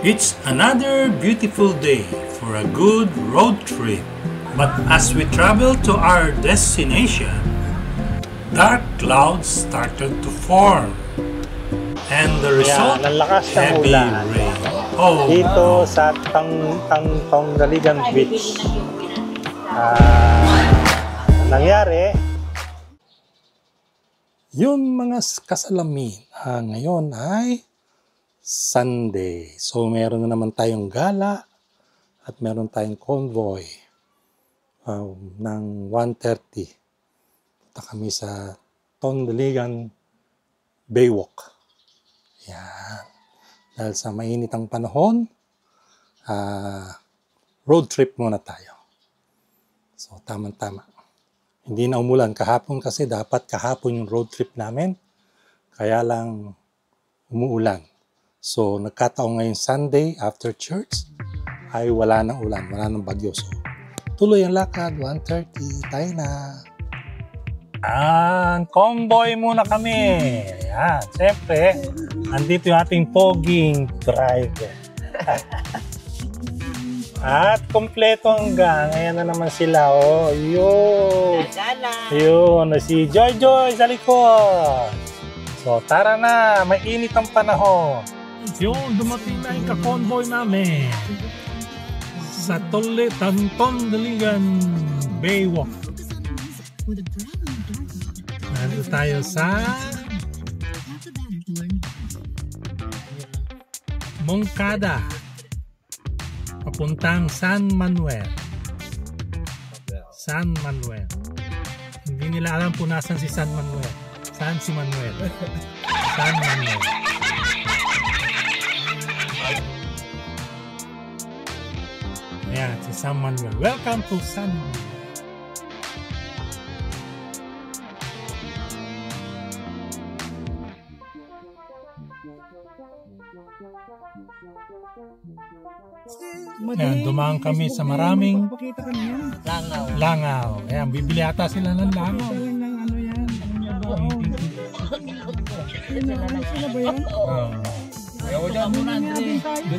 It's another beautiful day for a good road trip. But as we travel to our destination, dark clouds started to form. And the result, heavy rain. Oh, dito sa Tongdaligan Beach. Nangyari, yung mga kasalamin ngayon ay Sunday. So meron na naman tayong gala at meron tayong convoy ng 1:30. Punta kami sa Tongdaligan Baywalk. Yan. Dahil sa mainit ang panahon, road trip muna tayo. So tama-tama. Hindi na umulan kahapon kasi dapat kahapon yung road trip namin. Kaya lang umuulan. So nagkataon ngayon Sunday after church ay wala nang ulan, wala nang bagyo. So tuloy ang lakad, 1:30, tayo na. Convoy muna kami. Ayan, siyempre, andito yung ating poging driver. At kompleto ang gang. Ayan na naman sila. Oh, yun. Yun, si Joy Joy sa likod. So, tara na. Mainit ang panahon. Yun, dumating na yung ka-convoy namin. Sa Tongdaligan Baywalk. Nandito tayo sa Moncada. Papuntang San Manuel. San Manuel. Hindi nila alam kung nasan si San Manuel. San si Manuel. San Manuel. Ayan, si San Manuel. Welcome to San Manuel. Ayan, dumaan kami sa maraming langaw. Ayan, bibili ata sila ng langaw.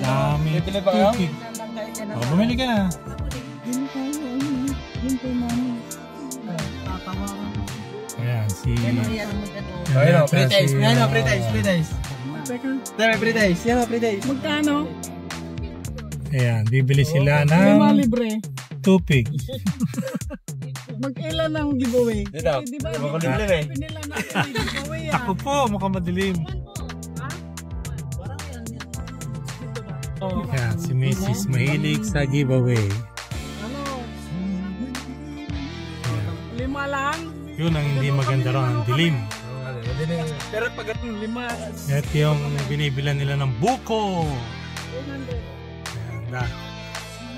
Dami tubig. Bumili ka na. Ayan, si... Ayan, pre-taste. Ayan, pre-taste. Magkano? Ayan, bibili sila ng tupig. Mag-ilan ng giveaway? Dito, makulimlim eh. Pinila natin yung giveaway ah. Ako po, mukhang madilim. Ayan, si Mrs. mahilig sa giveaway. Ano? Ayan. 5 lang? Yun ang hindi maganda raw, ang dilim. Pero pag itong 5. Ito yung binibilan nila ng buko. 100. Ayan,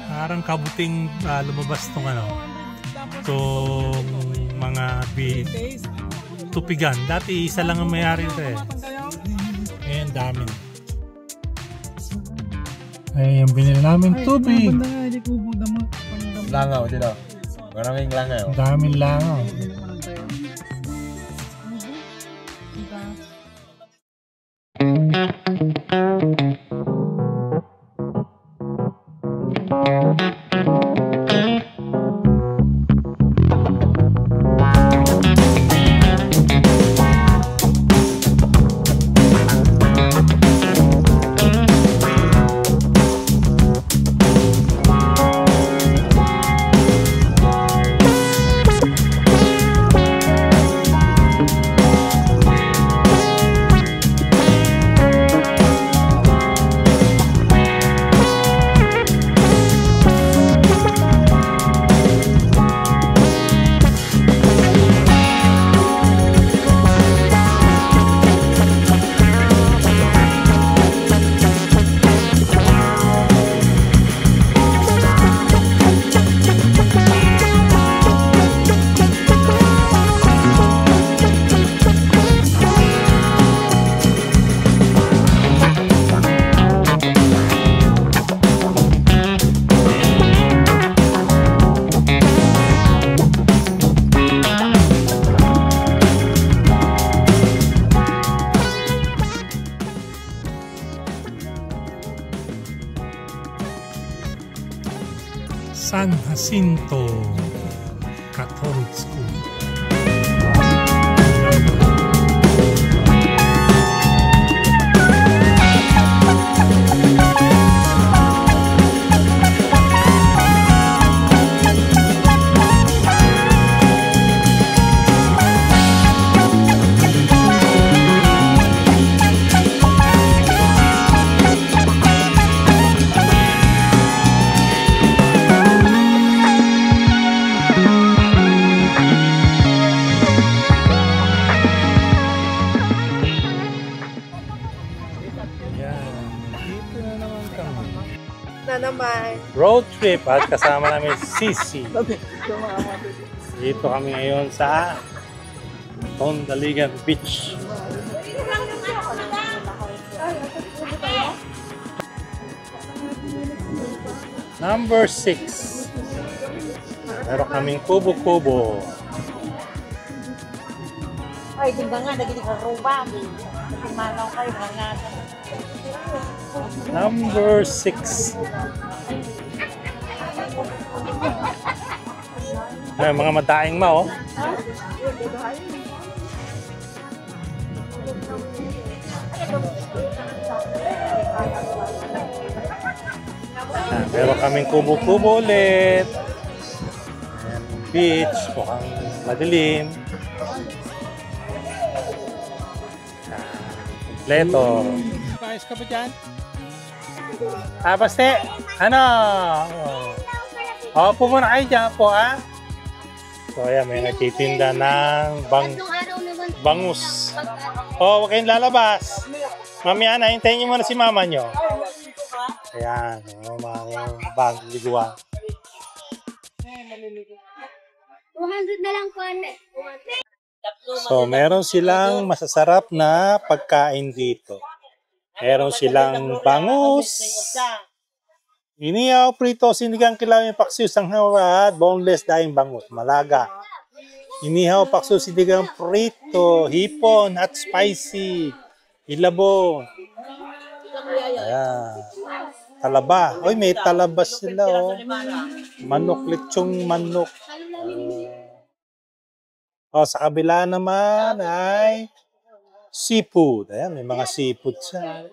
parang kabuting lumabas itong ano. Itong mga tupigan. Dati isa lang ang mayari ito eh. Ayan, dami. Ay, yung binili namin tubig. Langaw dito. Maraming langaw. Daming langaw. San Jacinto Catholic School. Na naman. Road trip at kasama namin si Sisi. Dito kami ngayon sa Tondaligan Beach. Number 6. Meron kaming kubo-kubo. Ay, tingnan nga, naging karubang. Tumanaw kayo, mga Number 6. Ay, mga madaing ma, oh. Meron kaming kubo-kubo ulit. Ayan, beach, mukhang madilim. Kompleto. Ayos ka ba dyan? Baste, ano? Opo muna kayo dyan po, ha? So, ayan, may nagtitinda ng bangus. Huwag kayong lalabas. Mamaya na, hintayin niyo muna si mama nyo. Ayan, mga bangus. 200 na lang po. So, meron silang masasarap na pagkain dito. Meron silang bangus, inihaw, prito, sinigang, kilawin, paksiw, sanghaw at boneless daing bangus, malaga. Inihaw, paksiw, sinigang, prito, hipon at spicy, ilabo. Ayan. Talaba. Oy, may talaba sila, oh. Manok, lechong manok. Sa kabila naman ay seafood. Ayan, may mga seafood siya.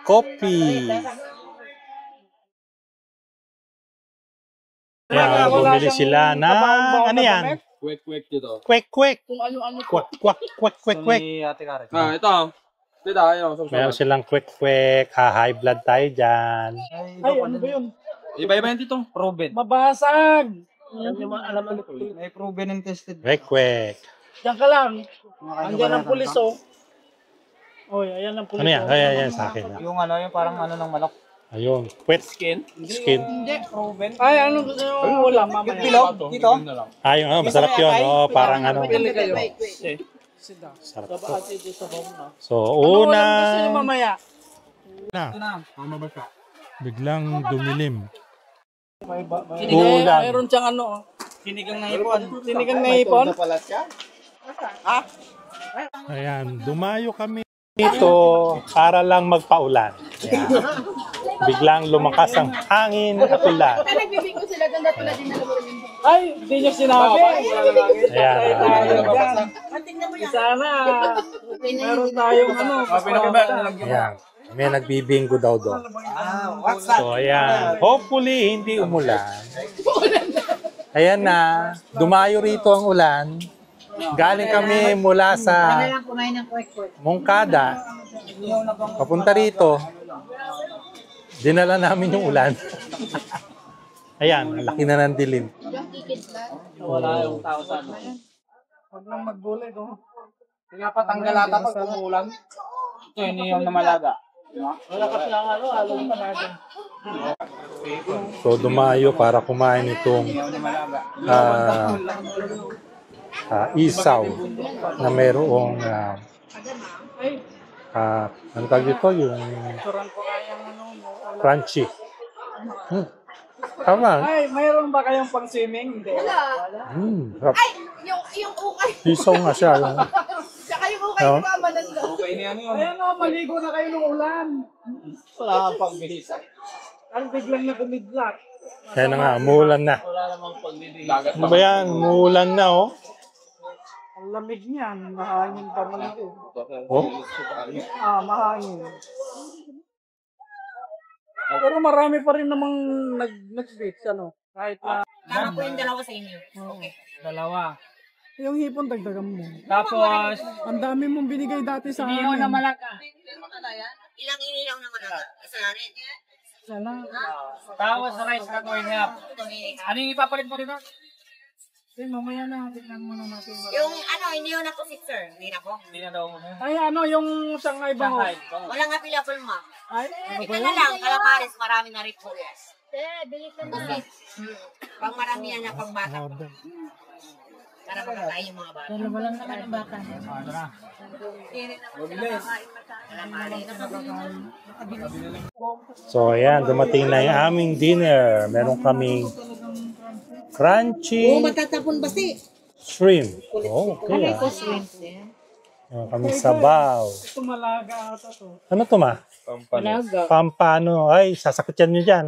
Coffee. Ayan, bumili sila ng, ano yan? Kwek-kwek dito. Kwek-kwek. Kung ano-ano. Kwek-kwek. Ito. Dito, ayun. Meron silang kwek-kwek. High blood tayo dyan. Ay, ano ba yun? Iba-iba yan dito. Proven. Mabasag! Alam mo, may proven and tested. Kwek-kwek. Diyan ka lang. Andiyan ang pulis, oh. Oy, ayan ang pulis. Ano yan? Ayan, sa akin. Yung ano, yung parang ano ng manok. Ayun. Kwek. Skin. Hindi, proven. Ay, ano gusto nyo? Wala, mamaya. Bilog? Dito? Yung ano, masarap yun. Oo, parang ano. Pili kayo. Sarap to. Kasi dito sa bawang na. So, Ano ulam gusto nyo una. mamaya? Biglang dumilim. Sinigang, mayroon siyang ano, oh. Sinigang na hipon. Sinigang na hipon? Ayan, dumayo kami dito para lang magpaulan. Ayan. Biglang lumakas ang hangin at ulan. Nagbibigko sila doon dati na dinala mo rin. Ay, hindi nyo sinabi. Ayan. Sana, meron tayong ano. Ayan. May nagbibinggo daw doon. So, ayan. Hopefully, hindi umulan. Ayan na. Dumayo rito ang ulan. Galing kami mula sa Mongkada. Papunta rito. Dinala namin yung ulan. Ayan, laki na ng dilim. Wala yung tao sa ano. Huwag lang magbulay, no? Pinapatanggal ata pag umuulan. Ito yun yung namalaga. Wala kasi ang ano, along pa natin. So, dumayo para kumain itong isaw na mayroong ano tawag dito? Yung crunchy. Tama. Ay, mayroon ba kayong pang swimming? Hindi. Sarap. Yung ukay. Isaw nga siya. Tsaka yung ukay ko manan daw. Ayan o, maligo na kayo ng ulan. Wala kang pagbihisa. Ang biglang na kumidlat. Kaya na nga, umuulan na. Wala namang pagbihisa. Ano ba yan? Umuulan na, oh. Ang lamig niyan, mahangin pa man ito. Oh, Mahangin. Pero marami pa rin namang nag-beach, ano? Kahit na... Tama po yung dalawa sa inyo. Okay. Dalawa. Yung hipon, dagdagan mo. Tapos, Ang dami mong binigay dati sa amin. iniyaw na malaka. Ilang inilaw naman ako? Isa na rin. Sana. Tapos rice ka going up. Ano yung ipapalit mo dito? Mamaya na, tignan muna natin. Yung ano, inilaw na po si sir. Hindi na po. Hindi na daw muna. Ay, ano, yung Shanghai bango. Wala nga pilapol ma. Ay, ano ba Ito yun? na lang, calamares, marami na rin po. Bili ka na. Pang marami yan na pang bata po. Para makakain yung mga bata. Dalawa lang naman ang bata. so ayan, dumating na yung aming dinner. Meron kaming crunchy Matatapon ba si? shrimp. Oh, okay. Meron kaming sabaw. Ito malaga ata to. Ano to, ma? Pampano. Ay, sasakit yan nyo dyan.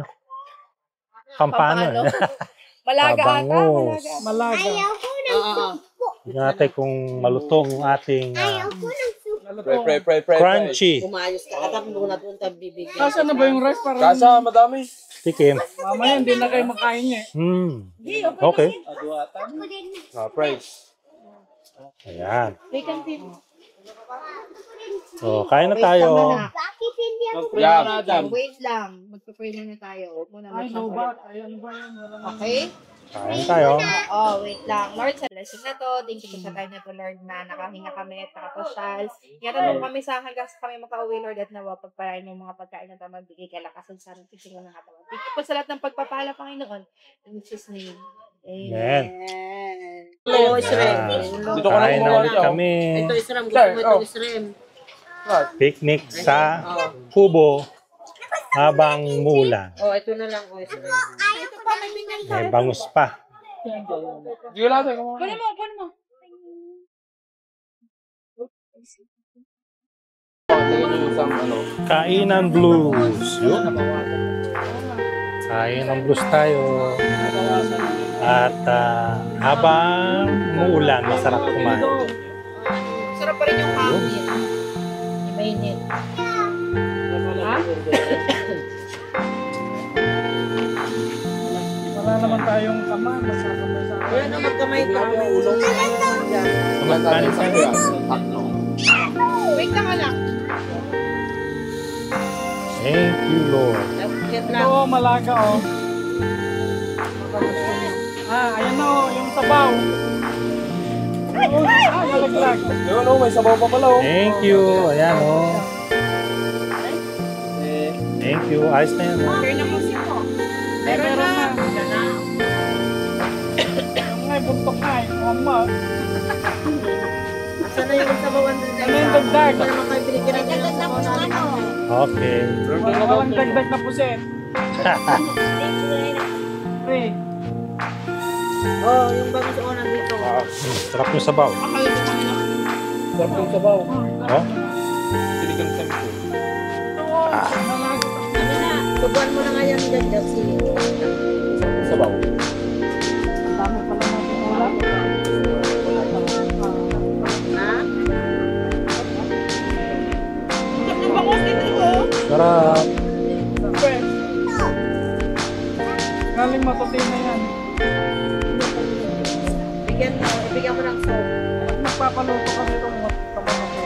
Pampano. Malaga Pabangos. Malaga. Tignan natin kung malutong yung ating Pray. crunchy. Umayos ka. Atapon mo na doon tayo bibigyan. Kasa na ba yung rice? Parang Kasa, madami. Tikim. mamaya hindi na kayo makain niya. Okay. Praise. Ayan. So, kain na tayo. Wait lang. Magpa-pray na tayo. Huwag mo na Ay, no ba? Ay, ano ba yun? Wala na. Okay? Kain tayo. Oh, wait lang. Lord, sa blessing na to, thank you sa time na to, Lord, na nakahinga kami at nakapasyal. Ngayon kami sa hanggang sa kami makauwi, Lord, at nawa pagpalain ng mga pagkain na magbigay kalakasan sa ating tingin ng katawan. Thank you po sa lahat ng pagpapala, Panginoon. In Jesus' name. Amen. Oo, Israel. Dito ka na Kain na kumuha ulit niya. kami. Ito Israel. Gusto mo ito Israel. Picnic sa kubo habang muulan. Oh, ito na lang. Oh, Israel. May bangus pa. Sige lang, kumuha. Kainan blues. Yun. Kainan blues tayo. At habang muulan, masarap kumain. Sarap pa rin yung hangin. Mainit. Wala naman tayong kama. Masakamay sa akin. Wala na magkamay ka. Kanin tayo. Wait lang anak. Thank you, Lord. Get lang. Ito, malaga, oh. Ayan na, oh. Yung sabaw. Nalaglag. Yun, may sabaw pa pala. Thank you. Ayan, oh. Thank you. Ayos na yan, oh. Turn na po siya po. Meron na. Yung nga, buntok na, eh. Mama. Sana yung sabawan din Ano yung dagdag? Para naman kayo binigyan ng dagdag na po yung ano. Okay. Walang dagdag na puset. Pre. Oh, yung bago sa unang dito. Sarap yung sabaw. Sarap yung sabaw. Oh? Sinigang sa mito. Malaga. Ano na, subuan mo na nga yan dagdag si Sabaw. Dami pala natin ulam. Ha? Sarap. Pre. Galing matutin na yan. Ibigyan mo ng soap. Magpapaluto kami itong kapatid.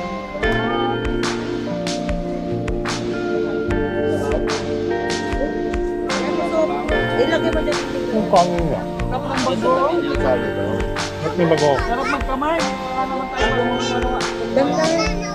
Ilagay mo din. Yung kanin niya. Sarap ng bago. Ba't may bago? Sarap magkamay. Wala naman tayo. Damdam.